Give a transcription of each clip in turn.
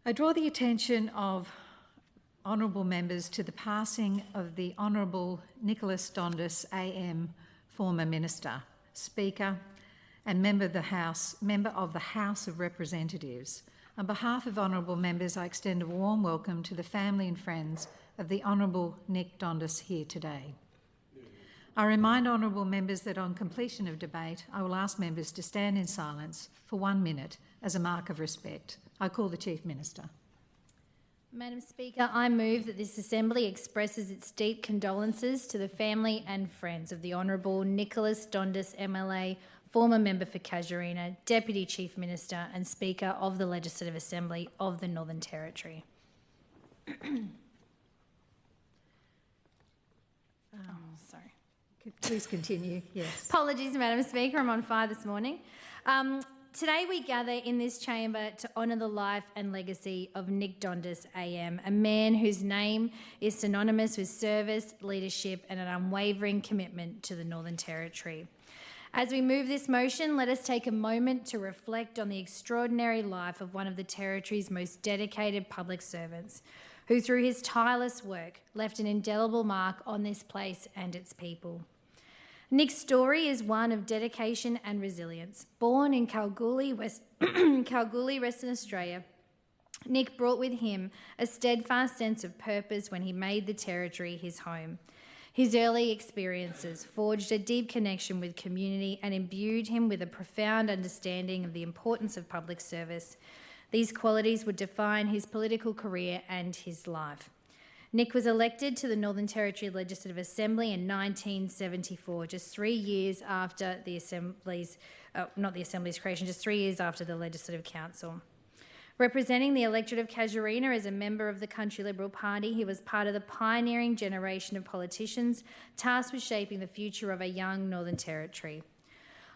I draw the attention of honourable members to the passing of the Honourable Nicholas Dondas AM, former Minister, Speaker and member of the House of Representatives. On behalf of honourable members, I extend a warm welcome to the family and friends of the Honourable Nick Dondas here today. I remind honourable members that on completion of debate, I will ask members to stand in silence for 1 minute as a mark of respect. I call the Chief Minister. Madam Speaker, I move that this Assembly expresses its deep condolences to the family and friends of the Honourable Nicholas Dondas MLA, former member for Casuarina, Deputy Chief Minister and Speaker of the Legislative Assembly of the Northern Territory. Sorry. Please continue. Yes. Apologies, Madam Speaker, I'm on fire this morning. Today we gather in this chamber to honour the life and legacy of Nick Dondas AM, a man whose name is synonymous with service, leadership and an unwavering commitment to the Northern Territory. As we move this motion, let us take a moment to reflect on the extraordinary life of one of the Territory's most dedicated public servants, who through his tireless work left an indelible mark on this place and its people. Nick's story is one of dedication and resilience. Born in Kalgoorlie, Western Australia, Nick brought with him a steadfast sense of purpose when he made the Territory his home. His early experiences forged a deep connection with community and imbued him with a profound understanding of the importance of public service. These qualities would define his political career and his life. Nick was elected to the Northern Territory Legislative Assembly in 1974, just 3 years after the Assembly's, creation, just 3 years after the Legislative Council. Representing the electorate of Casuarina as a member of the Country Liberal Party, he was part of the pioneering generation of politicians tasked with shaping the future of a young Northern Territory.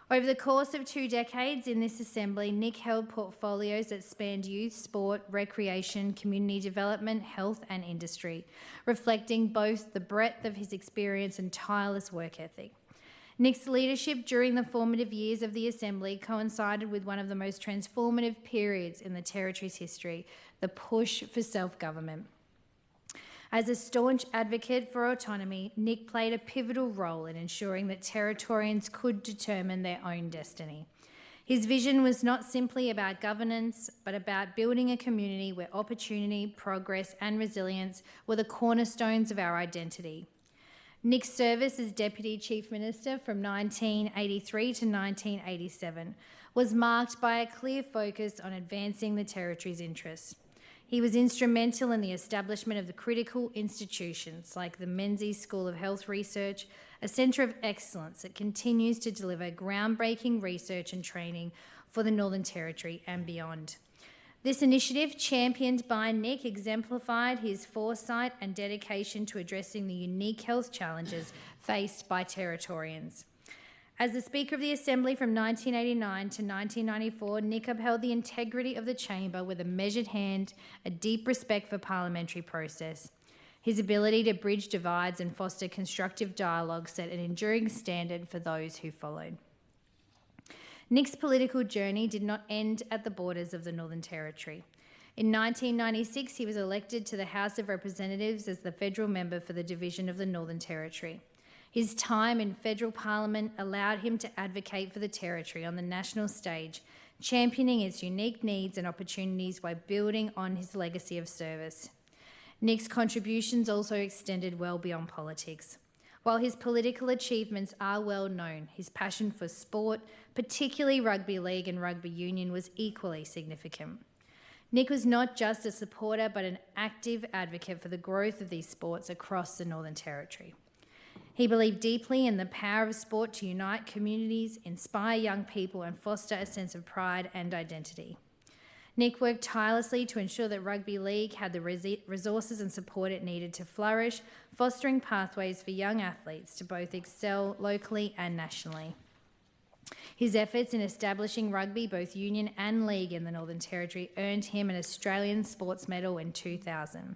Over the course of 2 decades in this Assembly, Nick held portfolios that spanned youth, sport, recreation, community development, health and industry, reflecting both the breadth of his experience and tireless work ethic. Nick's leadership during the formative years of the Assembly coincided with one of the most transformative periods in the Territory's history, the push for self-government. As a staunch advocate for autonomy, Nick played a pivotal role in ensuring that Territorians could determine their own destiny. His vision was not simply about governance, but about building a community where opportunity, progress and resilience were the cornerstones of our identity. Nick's service as Deputy Chief Minister from 1983 to 1987 was marked by a clear focus on advancing the Territory's interests. He was instrumental in the establishment of the critical institutions like the Menzies School of Health Research, a centre of excellence that continues to deliver groundbreaking research and training for the Northern Territory and beyond. This initiative, championed by Nick, exemplified his foresight and dedication to addressing the unique health challenges faced by Territorians. As the Speaker of the Assembly from 1989 to 1994, Nick upheld the integrity of the chamber with a measured hand, a deep respect for parliamentary process. His ability to bridge divides and foster constructive dialogue set an enduring standard for those who followed. Nick's political journey did not end at the borders of the Northern Territory. In 1996, he was elected to the House of Representatives as the federal member for the division of the Northern Territory. His time in federal parliament allowed him to advocate for the Territory on the national stage, championing its unique needs and opportunities while building on his legacy of service. Nick's contributions also extended well beyond politics. While his political achievements are well known, his passion for sport, particularly rugby league and rugby union, was equally significant. Nick was not just a supporter but an active advocate for the growth of these sports across the Northern Territory. He believed deeply in the power of sport to unite communities, inspire young people and foster a sense of pride and identity. Nick worked tirelessly to ensure that rugby league had the resources and support it needed to flourish, fostering pathways for young athletes to both excel locally and nationally. His efforts in establishing rugby, both union and league in the Northern Territory, earned him an Australian Sports Medal in 2000.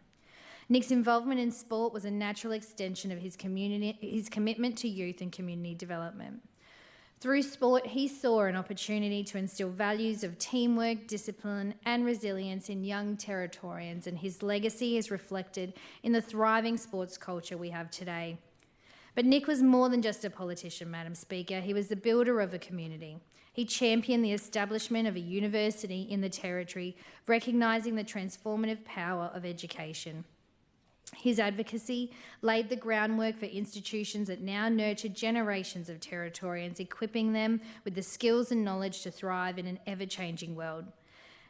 Nick's involvement in sport was a natural extension of his commitment to youth and community development. Through sport, he saw an opportunity to instill values of teamwork, discipline, and resilience in young Territorians, and his legacy is reflected in the thriving sports culture we have today. But Nick was more than just a politician, Madam Speaker. He was the builder of a community. He championed the establishment of a university in the Territory, recognising the transformative power of education. His advocacy laid the groundwork for institutions that now nurture generations of Territorians, equipping them with the skills and knowledge to thrive in an ever-changing world.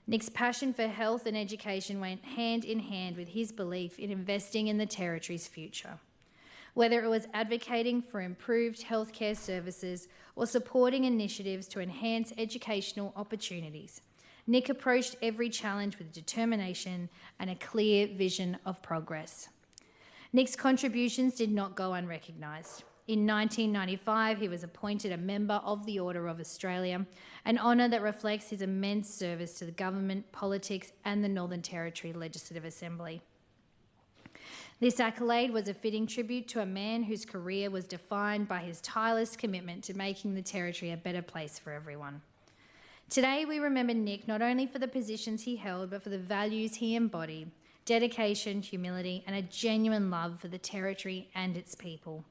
Nick's passion for health and education went hand in hand with his belief in investing in the Territory's future. Whether it was advocating for improved healthcare services or supporting initiatives to enhance educational opportunities, Nick approached every challenge with determination and a clear vision of progress. Nick's contributions did not go unrecognised. In 1995, he was appointed a member of the Order of Australia, an honour that reflects his immense service to the government, politics, and the Northern Territory Legislative Assembly. This accolade was a fitting tribute to a man whose career was defined by his tireless commitment to making the Territory a better place for everyone. Today, we remember Nick not only for the positions he held, but for the values he embodied: dedication, humility, and a genuine love for the Territory and its people.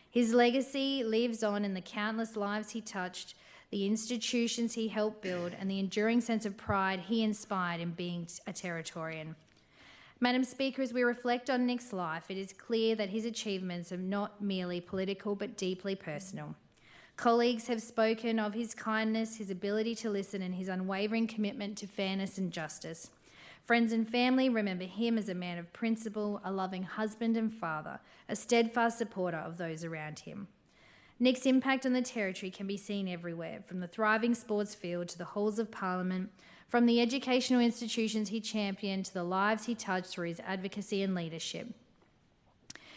His legacy lives on in the countless lives he touched, the institutions he helped build, and the enduring sense of pride he inspired in being a Territorian. Madam Speaker, as we reflect on Nick's life, it is clear that his achievements are not merely political but deeply personal. Colleagues have spoken of his kindness, his ability to listen, and his unwavering commitment to fairness and justice. Friends and family remember him as a man of principle, a loving husband and father, a steadfast supporter of those around him. Nick's impact on the Territory can be seen everywhere, from the thriving sports field to the halls of Parliament, from the educational institutions he championed to the lives he touched through his advocacy and leadership.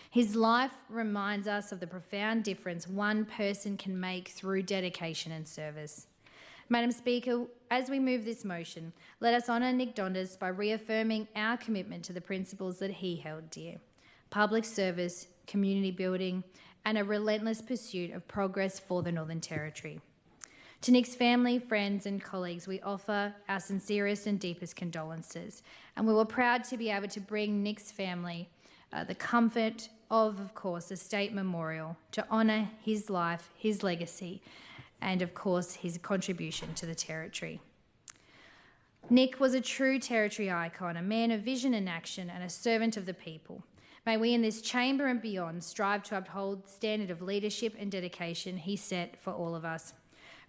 His life reminds us of the profound difference one person can make through dedication and service. Madam Speaker, as we move this motion, let us honour Nick Dondas by reaffirming our commitment to the principles that he held dear: public service, community building, and a relentless pursuit of progress for the Northern Territory. To Nick's family, friends and colleagues, we offer our sincerest and deepest condolences, and we were proud to be able to bring Nick's family the comfort of course, a state memorial to honour his life, his legacy, and of course his contribution to the Territory. Nick was a true Territory icon, a man of vision and action, and a servant of the people. May we in this chamber and beyond strive to uphold the standard of leadership and dedication he set for all of us.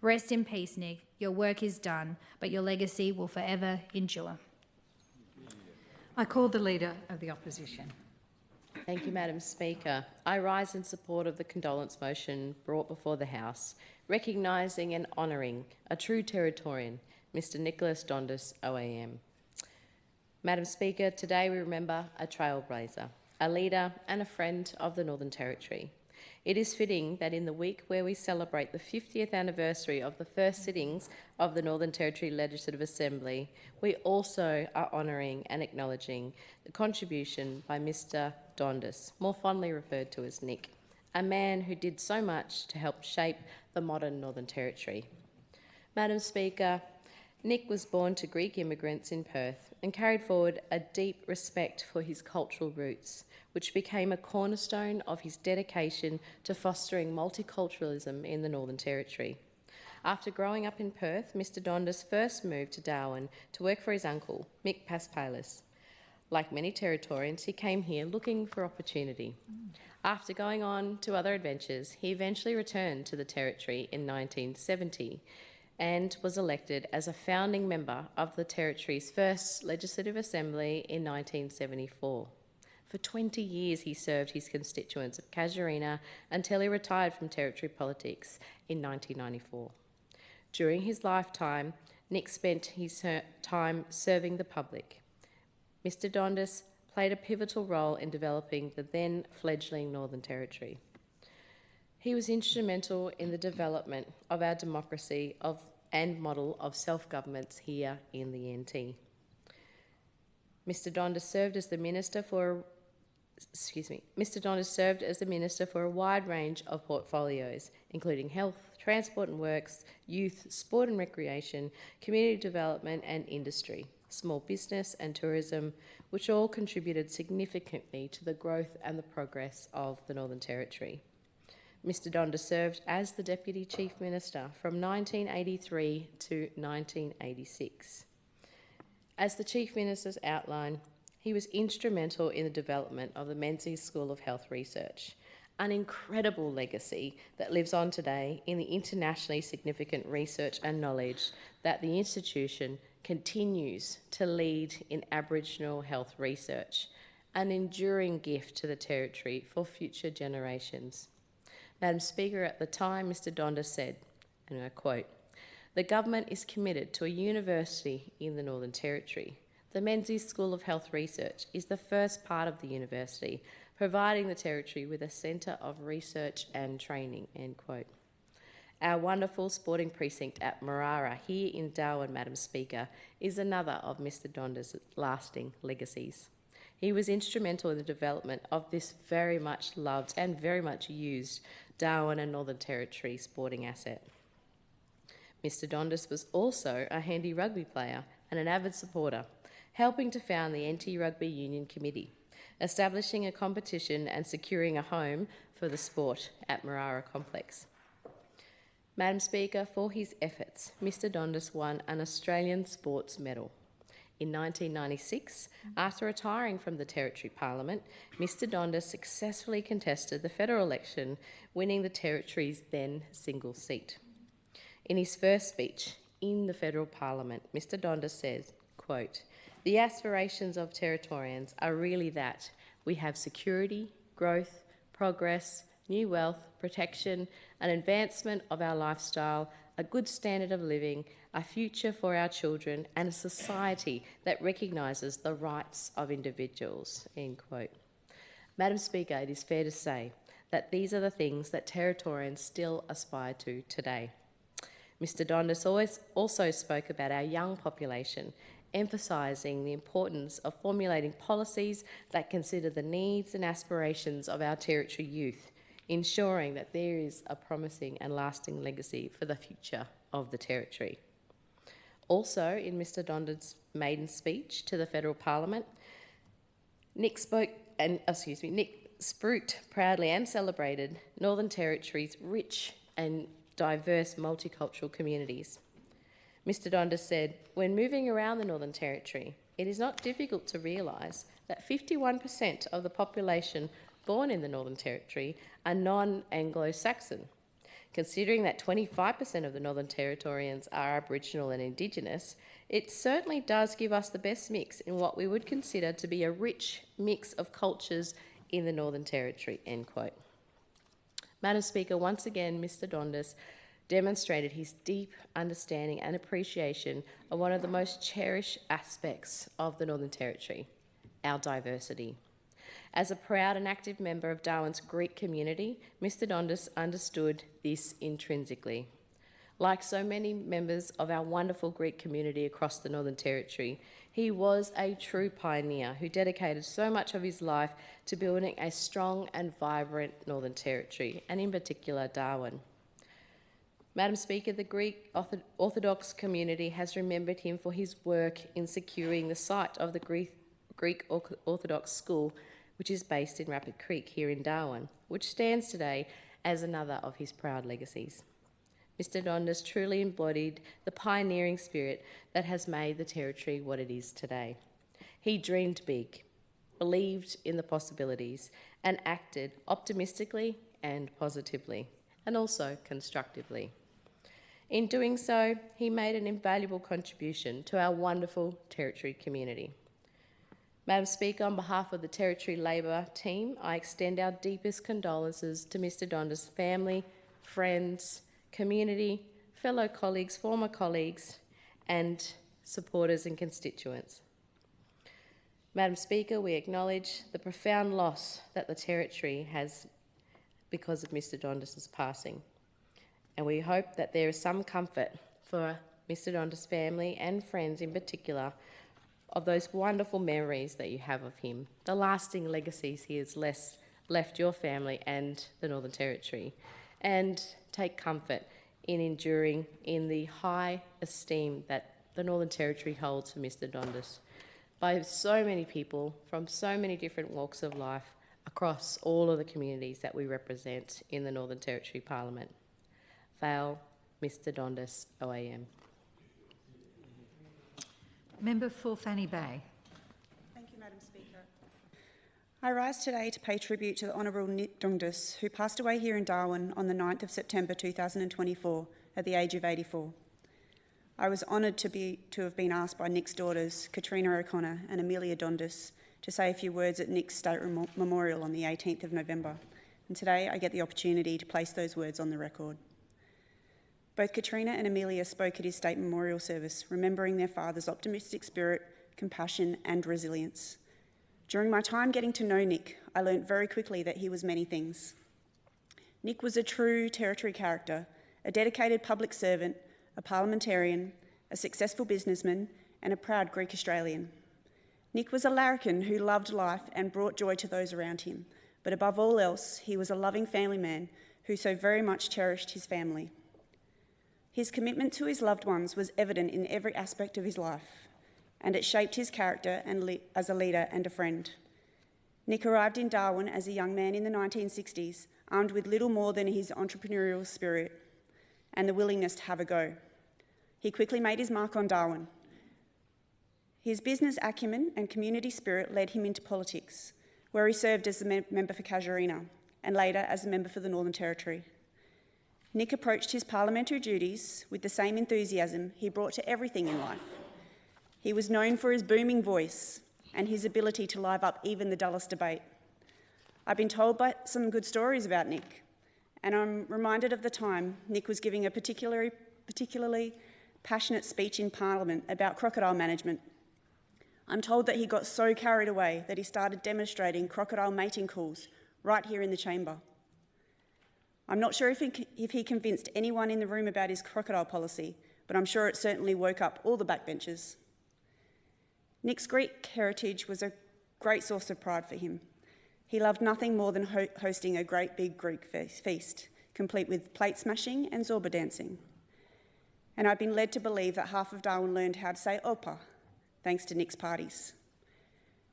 Rest in peace, Nick. Your work is done, but your legacy will forever endure. I call the Leader of the Opposition. Thank you, Madam Speaker. I rise in support of the condolence motion brought before the House, recognising and honouring a true Territorian, Mr Nicholas Dondas, OAM. Madam Speaker, today we remember a trailblazer, a leader and a friend of the Northern Territory. It is fitting that in the week where we celebrate the 50th anniversary of the first sittings of the Northern Territory Legislative Assembly, we also are honouring and acknowledging the contribution by Mr Dondas, more fondly referred to as Nick, a man who did so much to help shape the modern Northern Territory. Madam Speaker, Nick was born to Greek immigrants in Perth and carried forward a deep respect for his cultural roots, which became a cornerstone of his dedication to fostering multiculturalism in the Northern Territory. After growing up in Perth, Mr Dondas first moved to Darwin to work for his uncle, Mick Paspalis. Like many Territorians, he came here looking for opportunity. After going on to other adventures, he eventually returned to the Territory in 1970 and was elected as a founding member of the Territory's first Legislative Assembly in 1974. For 20 years he served his constituents of Casuarina until he retired from Territory politics in 1994. During his lifetime, Nick spent his time serving the public. Mr Dondas played a pivotal role in developing the then fledgling Northern Territory. He was instrumental in the development of our democracy and model of self-governments here in the NT. Mr Dondas served as the Minister for a wide range of portfolios, including health, transport and works, youth, sport and recreation, community development and industry, small business and tourism, which all contributed significantly to the growth and the progress of the Northern Territory. Mr. Dondas served as the Deputy Chief Minister from 1983 to 1986. As the Chief Minister's outlined, he was instrumental in the development of the Menzies School of Health Research, an incredible legacy that lives on today in the internationally significant research and knowledge that the institution continues to lead in Aboriginal health research, an enduring gift to the Territory for future generations. Madam Speaker, at the time, Mr. Dondas said, and I quote, "The government is committed to a university in the Northern Territory. The Menzies School of Health Research is the first part of the university, providing the Territory with a centre of research and training," end quote. Our wonderful sporting precinct at Marara here in Darwin, Madam Speaker, is another of Mr. Dondas' lasting legacies. He was instrumental in the development of this very much loved and very much used Darwin and Northern Territory sporting asset. Mr. Dondas was also a handy rugby player and an avid supporter, helping to found the Anti-Rugby Union Committee, establishing a competition and securing a home for the sport at Marara Complex. Madam Speaker, for his efforts, Mr. Dondas won an Australian Sports Medal. In 1996, after retiring from the Territory Parliament, Mr. Dondas successfully contested the federal election, winning the Territory's then single seat. In his first speech in the federal Parliament, Mr. Dondas said, quote, "The aspirations of Territorians are really that we have security, growth, progress, new wealth, protection, an advancement of our lifestyle, a good standard of living, a future for our children, and a society that recognises the rights of individuals," end quote. Madam Speaker, it is fair to say that these are the things that Territorians still aspire to today. Mr. Dondas also spoke about our young population, emphasising the importance of formulating policies that consider the needs and aspirations of our Territory youth, ensuring that there is a promising and lasting legacy for the future of the Territory. Also, in Mr. Dondas' maiden speech to the Federal Parliament, Nick spooked proudly and celebrated Northern Territory's rich and diverse multicultural communities. Mr. Dondas said, "When moving around the Northern Territory, it is not difficult to realise that 51% of the population born in the Northern Territory are non-Anglo-Saxon. Considering that 25% of the Northern Territorians are Aboriginal and Indigenous, it certainly does give us the best mix in what we would consider to be a rich mix of cultures in the Northern Territory," end quote. Madam Speaker, once again, Mr. Dondas demonstrated his deep understanding and appreciation of one of the most cherished aspects of the Northern Territory, our diversity. As a proud and active member of Darwin's Greek community, Mr. Dondas understood this intrinsically. Like so many members of our wonderful Greek community across the Northern Territory, he was a true pioneer who dedicated so much of his life to building a strong and vibrant Northern Territory, and in particular Darwin. Madam Speaker, the Greek Orthodox community has remembered him for his work in securing the site of the Greek Orthodox School, which is based in Rapid Creek here in Darwin, which stands today as another of his proud legacies. Mr. Dondas truly embodied the pioneering spirit that has made the Territory what it is today. He dreamed big, believed in the possibilities, and acted optimistically and positively, and also constructively. In doing so, he made an invaluable contribution to our wonderful Territory community. Madam Speaker, on behalf of the Territory Labor team, I extend our deepest condolences to Mr. Dondas' family, friends, community, fellow colleagues, former colleagues, and supporters and constituents. Madam Speaker, we acknowledge the profound loss that the Territory has because of Mr. Dondas' passing, and we hope that there is some comfort for Mr. Dondas' family and friends in particular of those wonderful memories that you have of him, the lasting legacies he has left your family and the Northern Territory, and take comfort in enduring in the high esteem that the Northern Territory holds for Mr Dondas by so many people from so many different walks of life across all of the communities that we represent in the Northern Territory Parliament. Fail, Mr Dondas, OAM. Member for Fanny Bay. Thank you, Madam Speaker. I rise today to pay tribute to the Honourable Nick Dondas, who passed away here in Darwin on the 9th of September 2024 at the age of 84. I was honoured to have been asked by Nick's daughters, Katrina O'Connor and Amelia Dondas, to say a few words at Nick's state memorial on the 18th of November, and today I get the opportunity to place those words on the record. Both Katrina and Amelia spoke at his state memorial service, remembering their father's optimistic spirit, compassion and resilience. During my time getting to know Nick, I learnt very quickly that he was many things. Nick was a true Territory character, a dedicated public servant, a parliamentarian, a successful businessman and a proud Greek Australian. Nick was a larrikin who loved life and brought joy to those around him, but above all else, he was a loving family man who so very much cherished his family. His commitment to his loved ones was evident in every aspect of his life, and it shaped his character as a leader and a friend. Nick arrived in Darwin as a young man in the 1960s, armed with little more than his entrepreneurial spirit and the willingness to have a go. He quickly made his mark on Darwin. His business acumen and community spirit led him into politics, where he served as a member for Casuarina and later as a member for the Northern Territory. Nick approached his parliamentary duties with the same enthusiasm he brought to everything in life. He was known for his booming voice and his ability to live up even the dullest debate. I've been told by some good stories about Nick, and I'm reminded of the time Nick was giving a particularly passionate speech in Parliament about crocodile management. I'm told that he got so carried away that he started demonstrating crocodile mating calls right here in the chamber. I'm not sure if he convinced anyone in the room about his crocodile policy, but I'm sure it certainly woke up all the backbenchers. Nick's Greek heritage was a great source of pride for him. He loved nothing more than hosting a great big Greek feast, complete with plate smashing and zorba dancing. And I've been led to believe that half of Darwin learned how to say opa, thanks to Nick's parties.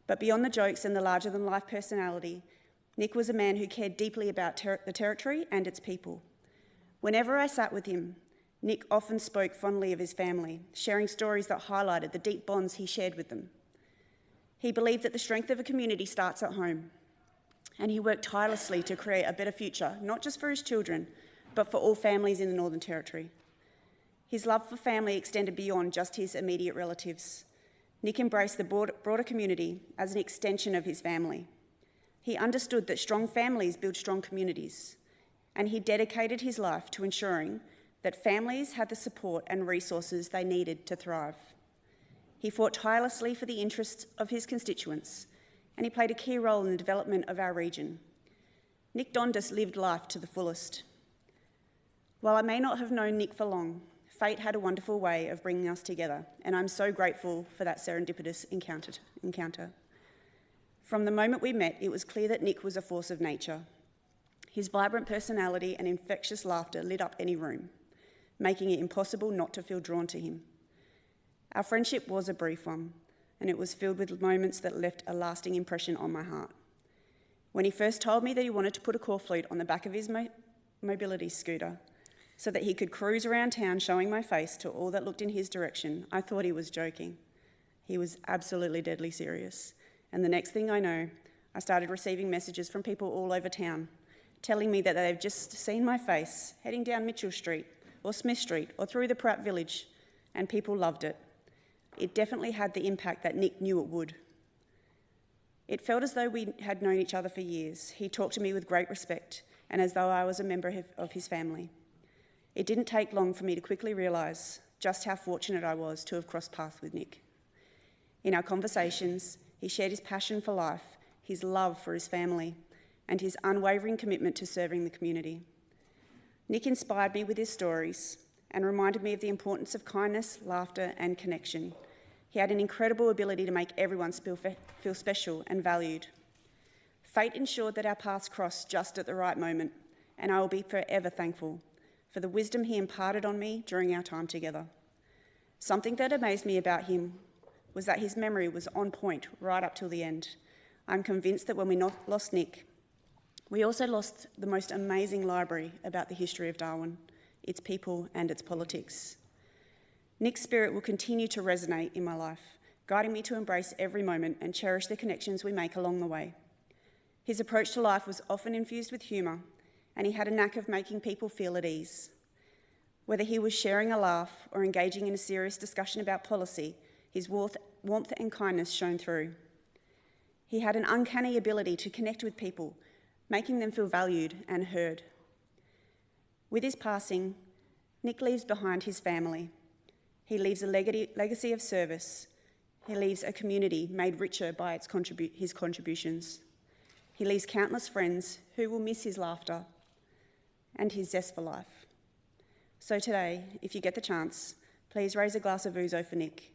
But beyond the jokes and the larger-than-life personality, Nick was a man who cared deeply about the Territory and its people. Whenever I sat with him, Nick often spoke fondly of his family, sharing stories that highlighted the deep bonds he shared with them. He believed that the strength of a community starts at home, and he worked tirelessly to create a better future, not just for his children, but for all families in the Northern Territory. His love for family extended beyond just his immediate relatives. Nick embraced the broader community as an extension of his family. He understood that strong families build strong communities, and he dedicated his life to ensuring that families had the support and resources they needed to thrive. He fought tirelessly for the interests of his constituents, and he played a key role in the development of our region. Nick Dondas lived life to the fullest. While I may not have known Nick for long, fate had a wonderful way of bringing us together, and I'm so grateful for that serendipitous encounter. From the moment we met, it was clear that Nick was a force of nature. His vibrant personality and infectious laughter lit up any room, making it impossible not to feel drawn to him. Our friendship was a brief one, and it was filled with moments that left a lasting impression on my heart. When he first told me that he wanted to put a corflute on the back of his mobility scooter so that he could cruise around town showing my face to all that looked in his direction, I thought he was joking. He was absolutely deadly serious. And the next thing I know, I started receiving messages from people all over town telling me that they've just seen my face heading down Mitchell Street or Smith Street or through the Pratt Village, and people loved it. It definitely had the impact that Nick knew it would. It felt as though we had known each other for years. He talked to me with great respect and as though I was a member of his family. It didn't take long for me to quickly realise just how fortunate I was to have crossed paths with Nick. In our conversations, he shared his passion for life, his love for his family, and his unwavering commitment to serving the community. Nick inspired me with his stories and reminded me of the importance of kindness, laughter, and connection. He had an incredible ability to make everyone feel special and valued. Fate ensured that our paths crossed just at the right moment, and I will be forever thankful for the wisdom he imparted on me during our time together. Something that amazed me about him was that his memory was on point right up till the end. I'm convinced that when we lost Nick, we also lost the most amazing library about the history of Darwin, its people and its politics. Nick's spirit will continue to resonate in my life, guiding me to embrace every moment and cherish the connections we make along the way. His approach to life was often infused with humour, and he had a knack of making people feel at ease. Whether he was sharing a laugh or engaging in a serious discussion about policy, his warmth and kindness shone through. He had an uncanny ability to connect with people, making them feel valued and heard. With his passing, Nick leaves behind his family. He leaves a legacy of service. He leaves a community made richer by his contributions. He leaves countless friends who will miss his laughter and his zest for life. So today, if you get the chance, please raise a glass of ouzo for Nick.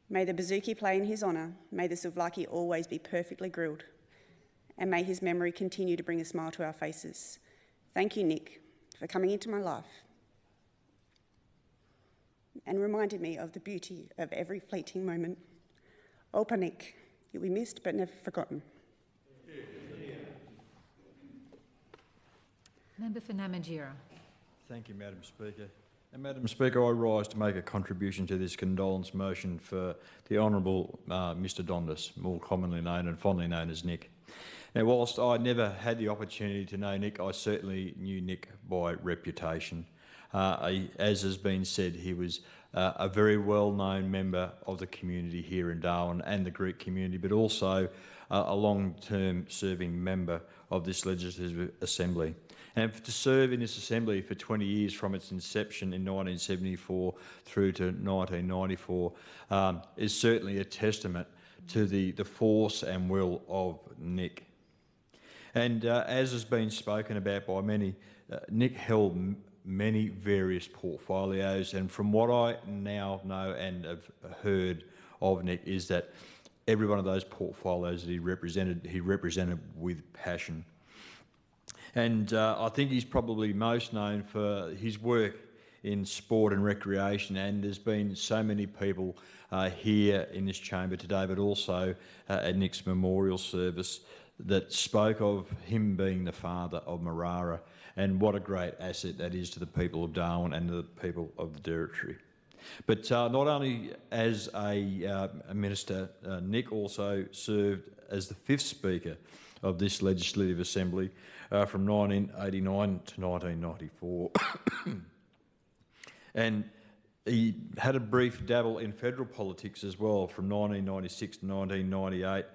May the bouzouki play in his honour, may the souvlaki always be perfectly grilled, and may his memory continue to bring a smile to our faces. Thank you, Nick, for coming into my life and reminded me of the beauty of every fleeting moment. Opa Nick, you'll be missed but never forgotten. Member for Namatjira. Thank you, Madam Speaker. And Madam Speaker, I rise to make a contribution to this condolence motion for the Honourable Mr Dondas, more commonly known and fondly known as Nick. Now, whilst I never had the opportunity to know Nick, I certainly knew Nick by reputation. As has been said, he was a very well-known member of the community here in Darwin and the Greek community, but also a long-term serving member of this Legislative Assembly. And to serve in this Assembly for 20 years from its inception in 1974 through to 1994 is certainly a testament to the force and will of Nick. And as has been spoken about by many, Nick held many various portfolios, and from what I now know and have heard of Nick is that every one of those portfolios that he represented with passion. And I think he's probably most known for his work in sport and recreation, and there's been so many people here in this chamber today, but also at Nick's memorial service, that spoke of him being the father of Marara, and what a great asset that is to the people of Darwin and to the people of the Territory. But not only as a minister, Nick also served as the 5th Speaker of this Legislative Assembly from 1989 to 1994. And he had a brief dabble in federal politics as well from 1996 to 1998.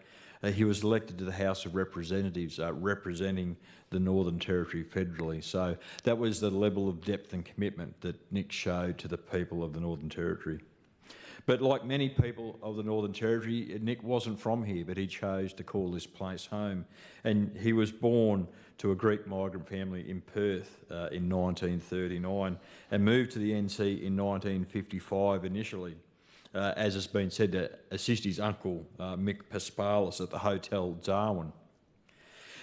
He was elected to the House of Representatives, representing the Northern Territory federally. So that was the level of depth and commitment that Nick showed to the people of the Northern Territory. But like many people of the Northern Territory, Nick wasn't from here, but he chose to call this place home. And he was born to a Greek migrant family in Perth in 1939 and moved to the NC in 1955 initially, as has been said, to assist his uncle Mick Paspalis at the Hotel Darwin.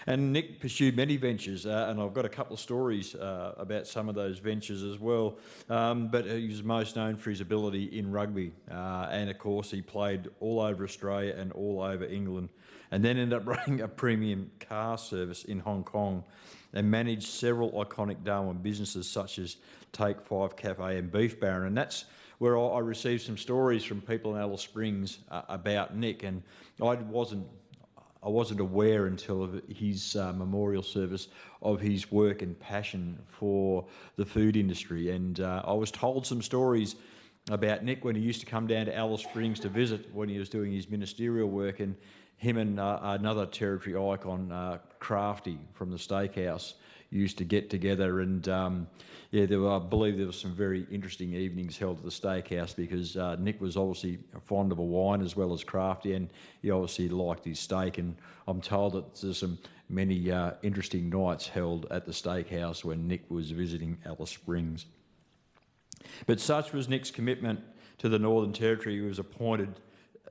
And Nick pursued many ventures, and I've got a couple of stories about some of those ventures as well, but he was most known for his ability in rugby, and of course he played all over Australia and all over England, and then ended up running a premium car service in Hong Kong and managed several iconic Darwin businesses such as Take 5 Cafe and Beef Baron, and that's where I received some stories from people in Alice Springs about Nick, and I wasn't aware until his memorial service of his work and passion for the food industry. And I was told some stories about Nick when he used to come down to Alice Springs to visit when he was doing his ministerial work, and him and another Territory icon, Crafty from the Steakhouse, used to get together, and I believe there were some very interesting evenings held at the Steakhouse because Nick was obviously fond of a wine as well as crafty, and he obviously liked his steak, and I'm told that there's some many interesting nights held at the Steakhouse when Nick was visiting Alice Springs. But such was Nick's commitment to the Northern Territory. He was appointed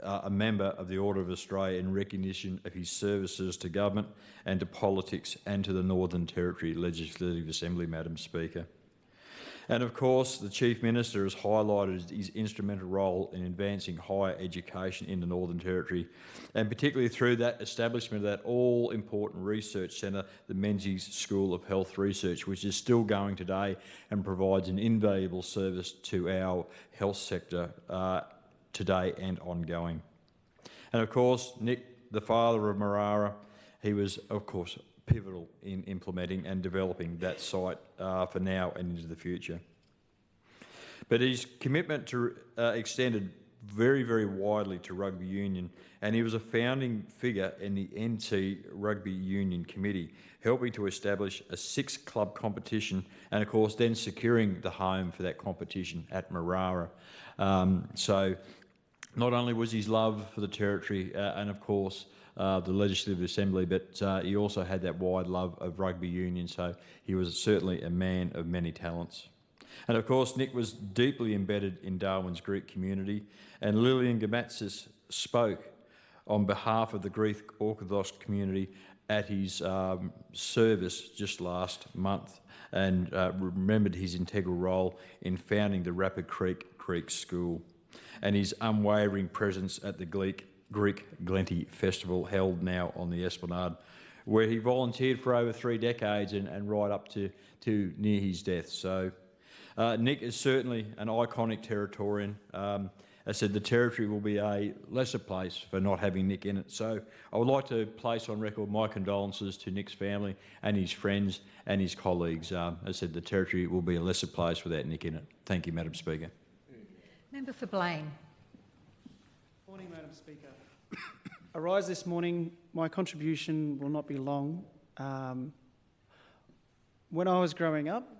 a member of the Order of Australia in recognition of his services to government and to politics and to the Northern Territory Legislative Assembly, Madam Speaker. And of course, the Chief Minister has highlighted his instrumental role in advancing higher education in the Northern Territory, and particularly through that establishment of that all-important research centre, the Menzies School of Health Research, which is still going today and provides an invaluable service to our health sector today and ongoing. And of course, Nick, the father of Marara, he was, of course, pivotal in implementing and developing that site for now and into the future. But his commitment to extended very, very widely to rugby union, and he was a founding figure in the NT Rugby Union Committee, helping to establish a 6-club competition and, of course, then securing the home for that competition at Marara. So not only was his love for the Territory and, of course, the Legislative Assembly, but he also had that wide love of rugby union, so he was certainly a man of many talents. And of course, Nick was deeply embedded in Darwin's Greek community, and Lillian Gamatsis spoke on behalf of the Greek Orthodox community at his service just last month, and remembered his integral role in founding the Rapid Creek School and his unwavering presence at the Greek Glenty Festival held now on the Esplanade, where he volunteered for over 3 decades and right up to near his death. So Nick is certainly an iconic Territorian. As I said, the Territory will be a lesser place for not having Nick in it. So I would like to place on record my condolences to Nick's family and his friends and his colleagues. As I said, the Territory will be a lesser place without Nick in it. Thank you, Madam Speaker. Member for Blaine. Morning, Madam Speaker. I rise this morning. My contribution will not be long. When I was growing up,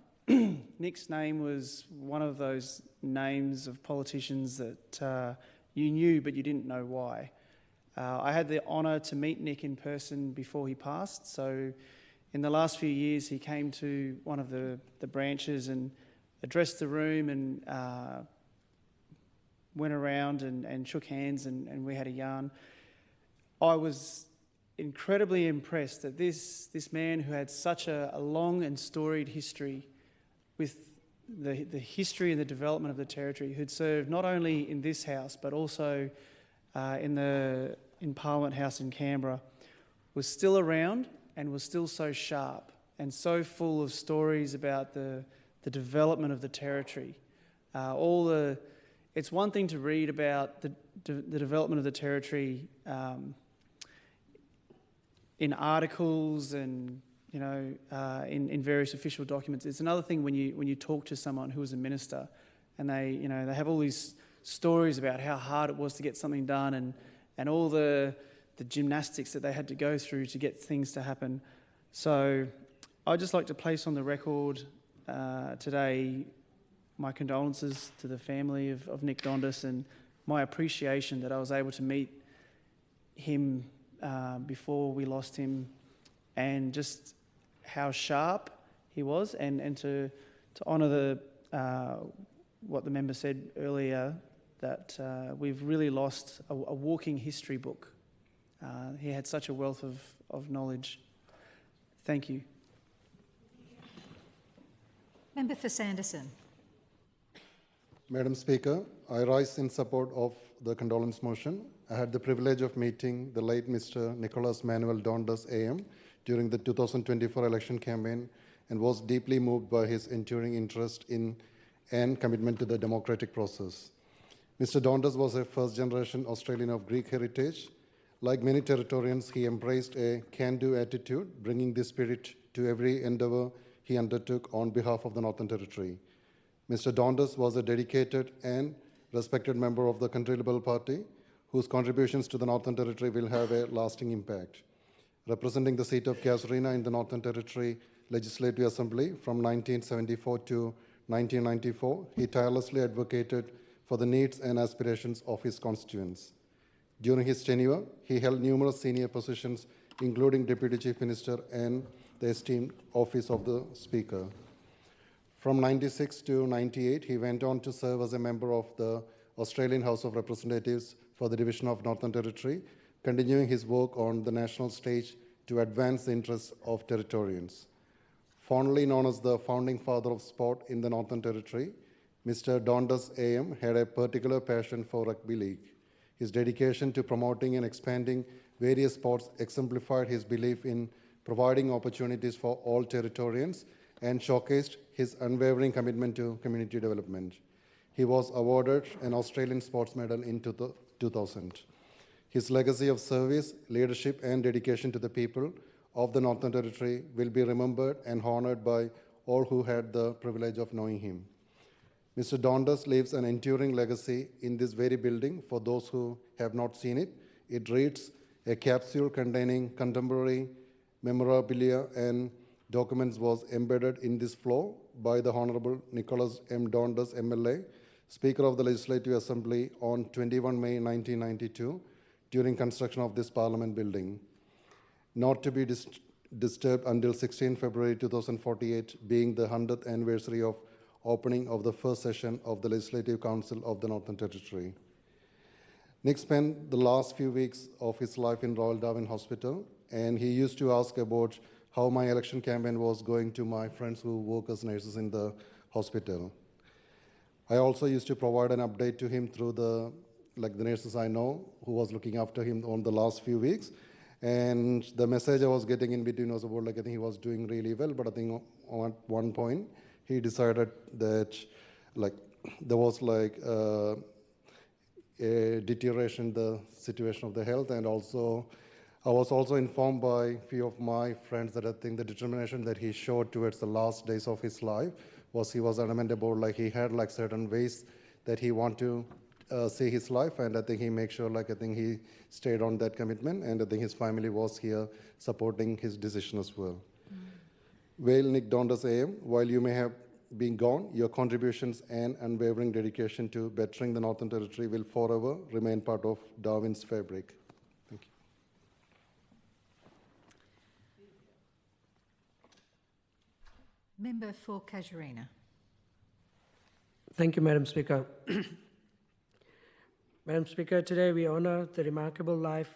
Nick's name was one of those names of politicians that you knew but you didn't know why. I had the honour to meet Nick in person before he passed. So in the last few years, he came to one of the branches and addressed the room and went around and shook hands and we had a yarn. I was incredibly impressed that this man who had such a long and storied history with the history and the development of the Territory, who'd served not only in this House but also in Parliament House in Canberra, was still around and was still so sharp and so full of stories about the development of the Territory. It's one thing to read about the development of the Territory in articles and in various official documents. It's another thing when you talk to someone who was a minister, and they have all these stories about how hard it was to get something done and all the gymnastics that they had to go through to get things to happen. So I'd just like to place on the record today my condolences to the family of Nick Dondas and my appreciation that I was able to meet him before we lost him, and just how sharp he was, and to honour what the member said earlier, that we've really lost a walking history book. He had such a wealth of knowledge. Thank you. Member for Sanderson. Madam Speaker, I rise in support of the condolence motion. I had the privilege of meeting the late Mr. Nicholas Manuel Dondas AM during the 2024 election campaign and was deeply moved by his enduring interest in and commitment to the democratic process. Mr. Dondas was a first-generation Australian of Greek heritage. Like many Territorians, he embraced a can-do attitude, bringing this spirit to every endeavour he undertook on behalf of the Northern Territory. Mr. Dondas was a dedicated and respected member of the Country Liberal Party, whose contributions to the Northern Territory will have a lasting impact. Representing the seat of Casuarina in the Northern Territory Legislative Assembly from 1974 to 1994, he tirelessly advocated for the needs and aspirations of his constituents. During his tenure, he held numerous senior positions, including Deputy Chief Minister and the esteemed office of the Speaker. From 1996 to 1998, he went on to serve as a member of the Australian House of Representatives for the Division of Northern Territory, continuing his work on the national stage to advance the interests of Territorians. Fondly known as the founding father of sport in the Northern Territory, Mr. Dondas AM had a particular passion for rugby league. His dedication to promoting and expanding various sports exemplified his belief in providing opportunities for all Territorians and showcased his unwavering commitment to community development. He was awarded an Australian Sports Medal in 2000. His legacy of service, leadership, and dedication to the people of the Northern Territory will be remembered and honored by all who had the privilege of knowing him. Mr. Dondas leaves an enduring legacy in this very building. For those who have not seen it, it reads a capsule containing contemporary memorabilia and documents was embedded in this floor by the Honourable Nicholas M. Dondas, MLA, Speaker of the Legislative Assembly on 21 May 1992 during construction of this Parliament building, not to be disturbed until 16 February 2048, being the 100th anniversary of opening of the first session of the Legislative Council of the Northern Territory. Nick spent the last few weeks of his life in Royal Darwin Hospital, and he used to ask about how my election campaign was going to my friends who work as nurses in the hospital. I also used to provide an update to him through the nurses I know who was looking after him on the last few weeks. And the message I was getting in between was about I think he was doing really well, but I think at one point he decided that there was a deterioration in the situation of the health, and also I was also informed by a few of my friends that I think the determination that he showed towards the last days of his life was he was adamant about he had certain ways that he wanted to see his life, and I think he made sure I think he stayed on that commitment, and I think his family was here supporting his decision as well. Well, Nick Dondas AM, while you may have been gone, your contributions and unwavering dedication to bettering the Northern Territory will forever remain part of Darwin's fabric. Thank you. Member for Casuarina. Thank you, Madam Speaker. Madam Speaker, today we honour the remarkable life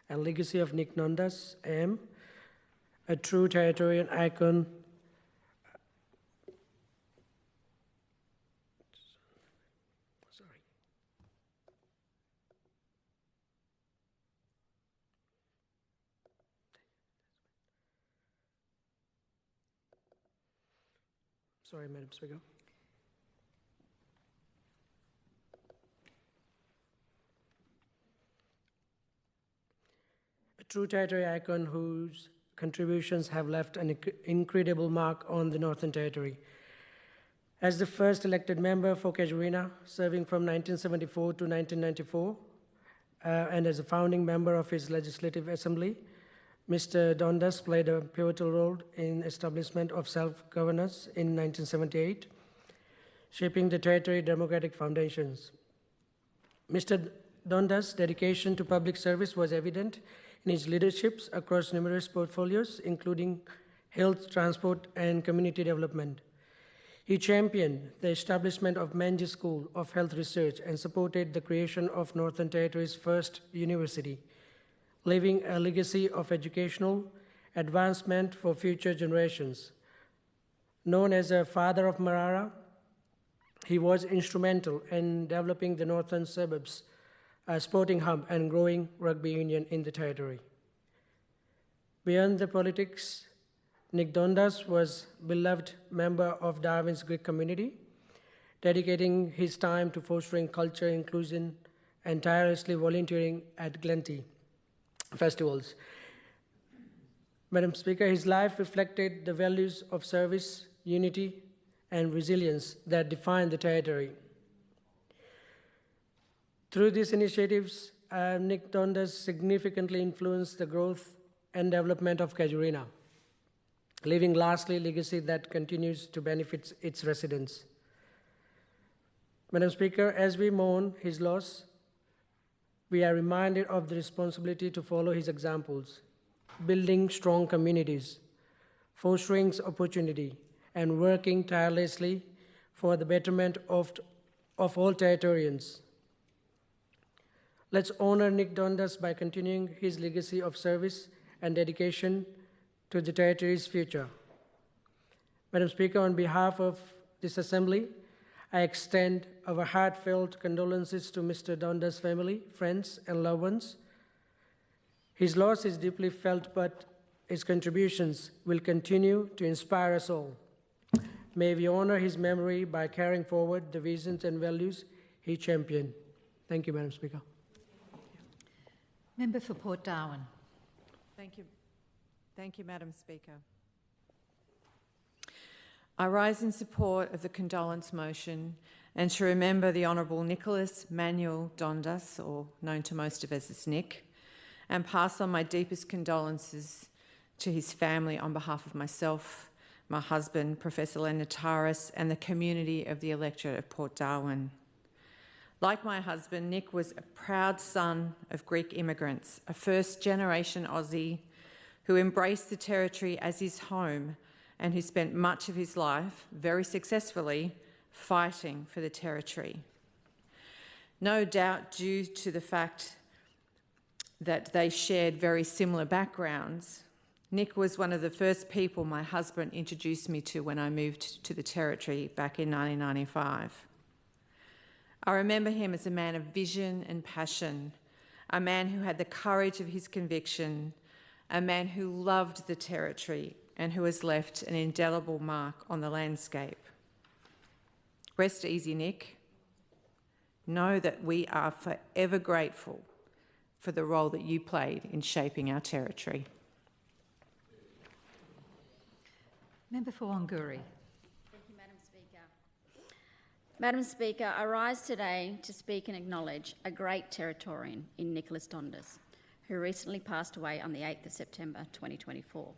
and legacy of Nick Dondas AM, a true Territorian icon. Sorry, Madam Speaker. A true Territory icon whose contributions have left an incredible mark on the Northern Territory. As the first elected member for Casuarina, serving from 1974 to 1994, and as a founding member of his Legislative Assembly, Mr. Dondas played a pivotal role in establishment of self-governance in 1978, shaping the Territory democratic foundations. Mr. Dondas' dedication to public service was evident in his leaderships across numerous portfolios, including health, transport, and community development. He championed the establishment of Menji School of Health Research and supported the creation of Northern Territory's first university, leaving a legacy of educational advancement for future generations. Known as a father of Marara, he was instrumental in developing the northern suburbs, a sporting hub and growing rugby union in the Territory. Beyond the politics, Nick Dondas was a beloved member of Darwin's Greek community, dedicating his time to fostering culture, inclusion, and tirelessly volunteering at Glenty festivals. Madam Speaker, his life reflected the values of service, unity, and resilience that define the Territory. Through these initiatives, Nick Dondas significantly influenced the growth and development of Casuarina, leaving lastly a legacy that continues to benefit its residents. Madam Speaker, as we mourn his loss, we are reminded of the responsibility to follow his examples, building strong communities, fostering opportunity, and working tirelessly for the betterment of all Territorians. Let's honor Nick Dondas by continuing his legacy of service and dedication to the Territory's future. Madam Speaker, on behalf of this Assembly, I extend our heartfelt condolences to Mr. Dondas' family, friends, and loved ones. His loss is deeply felt, but his contributions will continue to inspire us all. May we honor his memory by carrying forward the visions and values he championed. Thank you, Madam Speaker. Member for Port Darwin. Thank you. Thank you, Madam Speaker. I rise in support of the condolence motion and to remember the Honourable Nicholas Manuel Dondas, or known to most of us as Nick, and pass on my deepest condolences to his family on behalf of myself, my husband, Professor Len Nataris, and the community of the electorate of Port Darwin. Like my husband, Nick was a proud son of Greek immigrants, a first-generation Aussie who embraced the territory as his home and who spent much of his life, very successfully, fighting for the territory. No doubt due to the fact that they shared very similar backgrounds, Nick was one of the first people my husband introduced me to when I moved to the territory back in 1995. I remember him as a man of vision and passion, a man who had the courage of his conviction, a man who loved the territory and who has left an indelible mark on the landscape. Rest easy, Nick. Know that we are forever grateful for the role that you played in shaping our territory. Member for Wanguri. Thank you, Madam Speaker. Madam Speaker, I rise today to speak and acknowledge a great Territorian in Nicholas Dondas, who recently passed away on the 8th of September 2024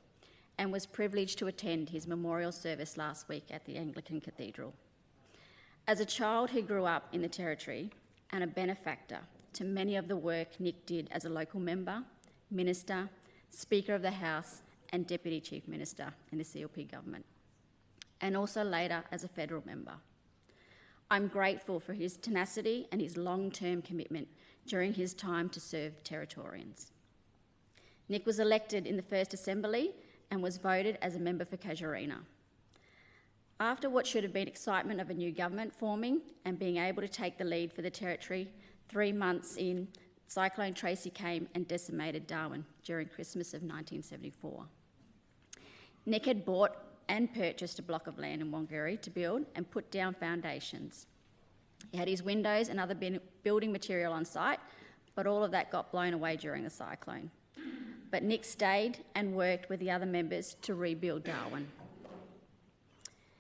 and was privileged to attend his memorial service last week at the Anglican Cathedral. As a child who grew up in the Territory and a benefactor to many of the work Nick did as a local member, minister, Speaker of the House and Deputy Chief Minister in the CLP government, and also later as a federal member. I'm grateful for his tenacity and his long-term commitment during his time to serve Territorians. Nick was elected in the first Assembly and was voted as a member for Casuarina. After what should have been excitement of a new government forming and being able to take the lead for the Territory, 3 months in, Cyclone Tracy came and decimated Darwin during Christmas of 1974. Nick had bought and purchased a block of land in Wanguri to build and put down foundations. He had his windows and other building material on site, but all of that got blown away during the cyclone. But Nick stayed and worked with the other members to rebuild Darwin.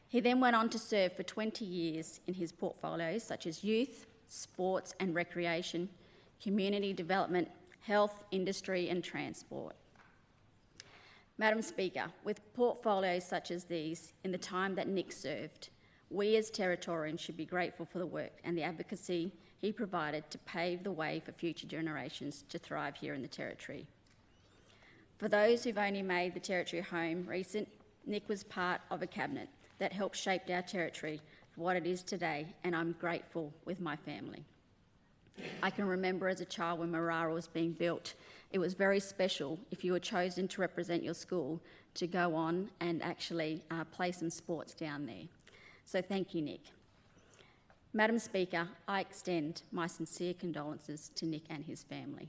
He then went on to serve for 20 years in his portfolios such as youth, sports and recreation, community development, health, industry and transport. Madam Speaker, with portfolios such as these in the time that Nick served, we as Territorians should be grateful for the work and the advocacy he provided to pave the way for future generations to thrive here in the Territory. For those who've only made the Territory home recent, Nick was part of a cabinet that helped shape our Territory for what it is today, and I'm grateful with my family. I can remember as a child when Marara was being built, it was very special if you were chosen to represent your school to go on and actually play some sports down there. So thank you, Nick. Madam Speaker, I extend my sincere condolences to Nick and his family.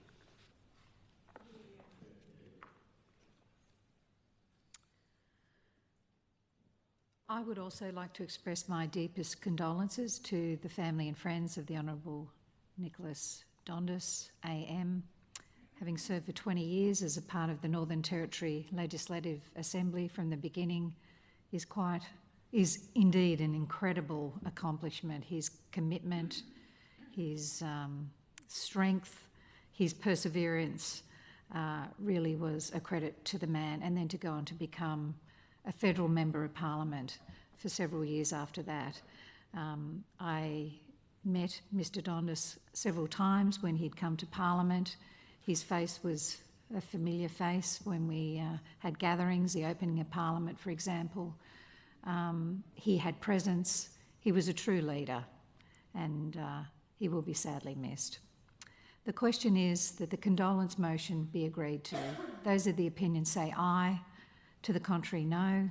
I would also like to express my deepest condolences to the family and friends of the Honourable Nicholas Dondas, AM. Having served for 20 years as a part of the Northern Territory Legislative Assembly from the beginning is indeed an incredible accomplishment. His commitment, his strength, his perseverance really was a credit to the man, and then to go on to become a federal member of Parliament for several years after that. I met Mr Dondas several times when he'd come to Parliament. His face was a familiar face when we had gatherings, the opening of Parliament, for example. He had presence. He was a true leader, and he will be sadly missed. The question is that the condolence motion be agreed to. Those of the opinion say aye. To the contrary, no.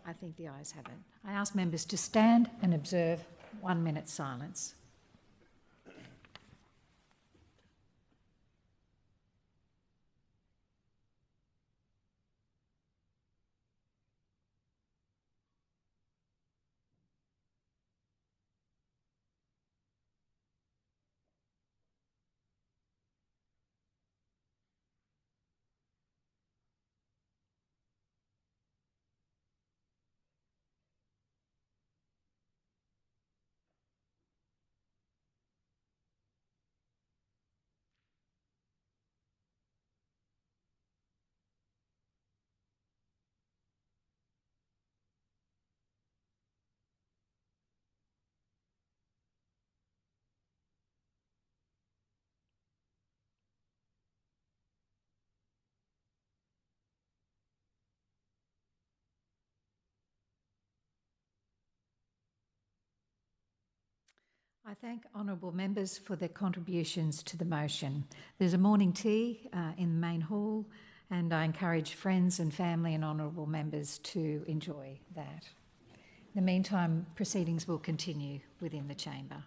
Aye. I think the ayes have it. I ask members to stand and observe 1 minute silence. I thank honourable members for their contributions to the motion. There's a morning tea in the main hall, and I encourage friends and family and honourable members to enjoy that. In the meantime, proceedings will continue within the chamber.